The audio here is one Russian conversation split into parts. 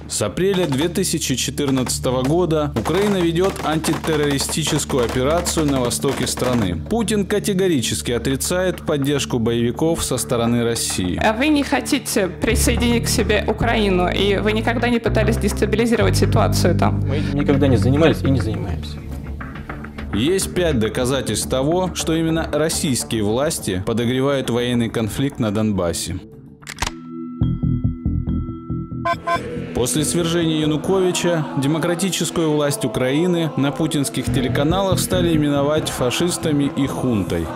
С апреля 2014 года Украина ведет антитеррористическую операцию на востоке страны. Путин категорически отрицает поддержку боевиков со стороны России. А вы не хотите присоединить к себе Украину, и вы никогда не пытались дестабилизировать ситуацию там? Мы никогда не занимались и не занимаемся. Есть 5 доказательств того, что именно российские власти подогревают военный конфликт на Донбассе. После свержения Януковича демократическую власть Украины на путинских телеканалах стали именовать фашистами и хунтой.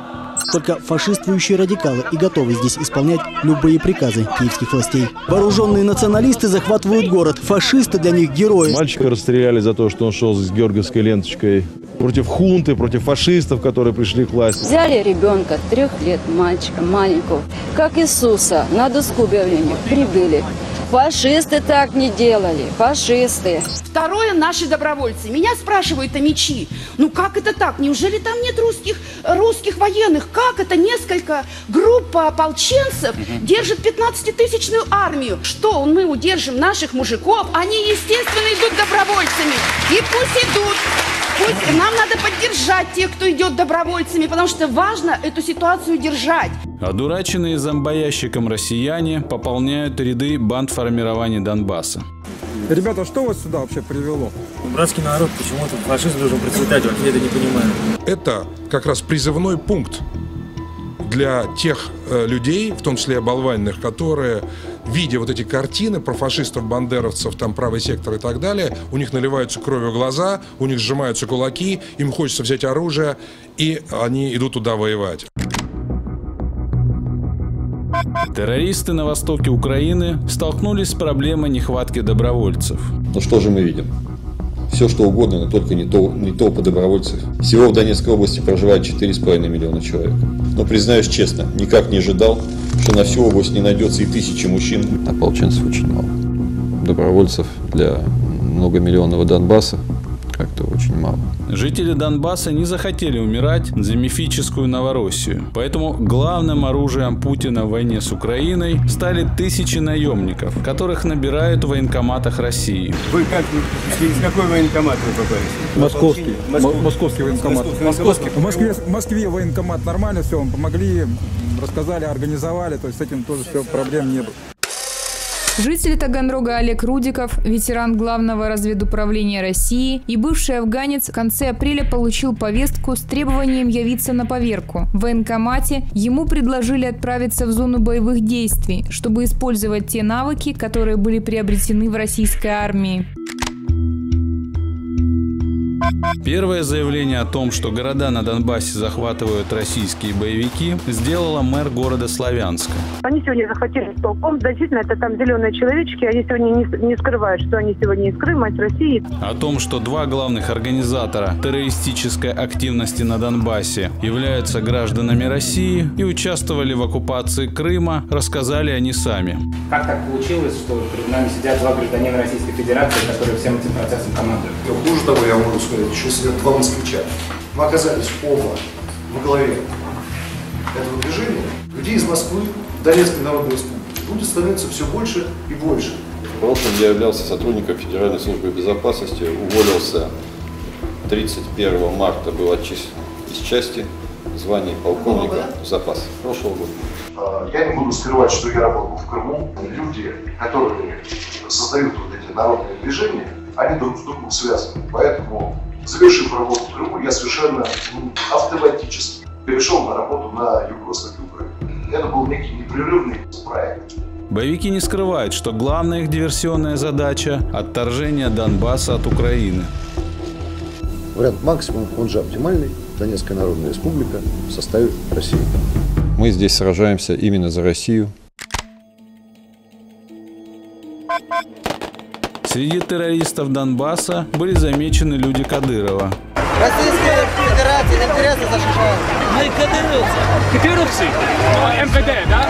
Только фашистующие радикалы и готовы здесь исполнять любые приказы киевских властей. Вооруженные националисты захватывают город. Фашисты для них герои. Мальчика расстреляли за то, что он шел с георгиевской ленточкой против хунты, против фашистов, которые пришли к власти. Взяли ребенка 3 лет, мальчика маленького, как Иисуса, на доску объявления прибыли. Фашисты так не делали, фашисты. Второе, наши добровольцы. Меня спрашивают о мечи. Ну как это так? Неужели там нет русских военных? Как это несколько группа ополченцев держит 15-тысячную армию? Что, мы удержим наших мужиков? Они, естественно, идут добровольцами. И пусть идут. Пусть нам надо поддержать тех, кто идет добровольцами, потому что важно эту ситуацию держать. Одураченные зомбоящиком россияне пополняют ряды бандформирований Донбасса. Ребята, что вас сюда вообще привело? Братский народ, почему-то фашизм должен процветать, вот я это не понимаю. Это как раз призывной пункт для тех людей, в том числе оболваненных, которые, видя вот эти картины про фашистов, бандеровцев, там правый сектор и так далее, у них наливаются кровью глаза, у них сжимаются кулаки, им хочется взять оружие, и они идут туда воевать. Террористы на востоке Украины столкнулись с проблемой нехватки добровольцев. Ну что же мы видим? Все что угодно, но только не толпы добровольцев. Всего в Донецкой области проживает 4,5 миллиона человек. Но признаюсь честно, никак не ожидал, что на всю область не найдется и 1000 мужчин. Ополченцев очень мало. Добровольцев для многомиллионного Донбасса как-то очень мало. Жители Донбасса не захотели умирать за мифическую Новороссию. Поэтому главным оружием Путина в войне с Украиной стали 1000 наемников, которых набирают в военкоматах России. Вы как, из какой военкомат вы попались? Московский. Московский военкомат. В Москве военкомат нормально, все, вам помогли, рассказали, организовали, то есть с этим тоже все, проблем не было. Житель Таганрога Олег Рудиков, ветеран Главного разведуправления России и бывший афганец, в конце апреля получил повестку с требованием явиться на поверку. В военкомате ему предложили отправиться в зону боевых действий, чтобы использовать те навыки, которые были приобретены в российской армии. Первое заявление о том, что города на Донбассе захватывают российские боевики, сделала мэр города Славянска. Они сегодня захватили Столбом, значительно, это там зеленые человечки, они сегодня не скрывают, что они сегодня из Крыма, из России. О том, что 2 главных организатора террористической активности на Донбассе являются гражданами России и участвовали в оккупации Крыма, рассказали они сами. Как так получилось, что перед нами сидят 2 гражданина Российской Федерации, которые всем этим процессом командуют? Хуже того, я могу сказать, еще сидят 2 москвича. Мы оказались оба во главе этого движения. Людей из Москвы, Донецкой Народной Республики будет становиться все больше и больше. В прошлом я являлся сотрудником Федеральной службы безопасности, уволился 31 марта, был отчислен из части, звание полковника запаса прошлого года. Я не буду скрывать, что я работал в Крыму. Люди, которые создают вот эти народные движения, они друг с другом связаны. Поэтому, завершив работу в Крыму, я совершенно автоматически перешел на работу на юго-востоке Украины. Это был некий непрерывный проект. Боевики не скрывают, что главная их диверсионная задача – отторжение Донбасса от Украины. Вариант максимум, он же оптимальный. Донецкая Народная Республика в составе России. Мы здесь сражаемся именно за Россию. Среди террористов Донбасса были замечены люди Кадырова. Российская Федерация интересы защищает. Мы кадыровцы. Кадыровцы? МВД, да?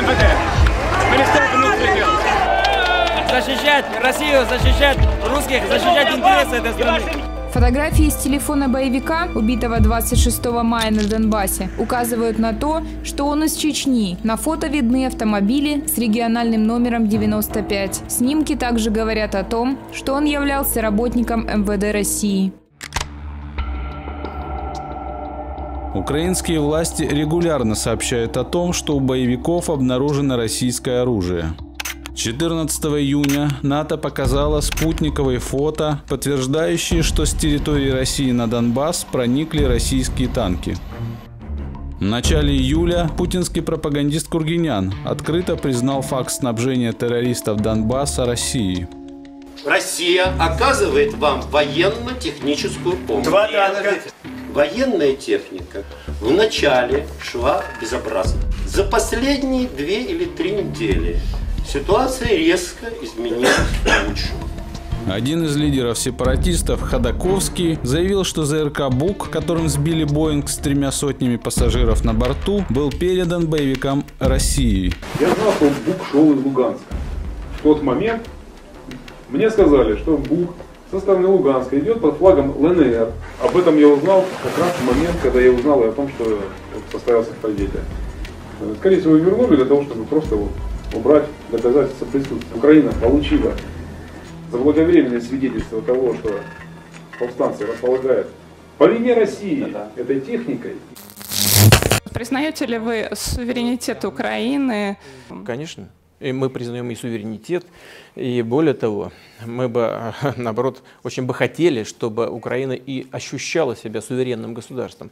МВД. Министерство внутренних дел. Защищать Россию, защищать русских, защищать интересы этой страны. Фотографии с телефона боевика, убитого 26 мая на Донбассе, указывают на то, что он из Чечни. На фото видны автомобили с региональным номером 95. Снимки также говорят о том, что он являлся работником МВД России. Украинские власти регулярно сообщают о том, что у боевиков обнаружено российское оружие. 14 июня НАТО показало спутниковые фото, подтверждающие, что с территории России на Донбасс проникли российские танки. В начале июля путинский пропагандист Кургинян открыто признал факт снабжения террористов Донбасса Россией. Россия оказывает вам военно-техническую помощь. Военная техника вначале шла безобразно. За последние 2 или 3 недели ситуация резко изменилась к лучшему. Один из лидеров сепаратистов, Ходаковский, заявил, что ЗРК «Бук», которым сбили Боинг с 300 пассажиров на борту, был передан боевикам России. Я знал, что «Бук» шел из Луганска. В тот момент мне сказали, что «Бук» со стороны Луганска идет под флагом ЛНР. Об этом я узнал как раз в момент, когда я узнал о том, что состоялся трагедия. Скорее всего, вернули для того, чтобы просто убрать доказательства присутствия. Украина получила заблаговременное свидетельство того, что повстанцы располагают по линии России этой техникой. Признаете ли вы суверенитет Украины? Конечно. И мы признаем и суверенитет, и более того, мы бы, наоборот, очень бы хотели, чтобы Украина и ощущала себя суверенным государством.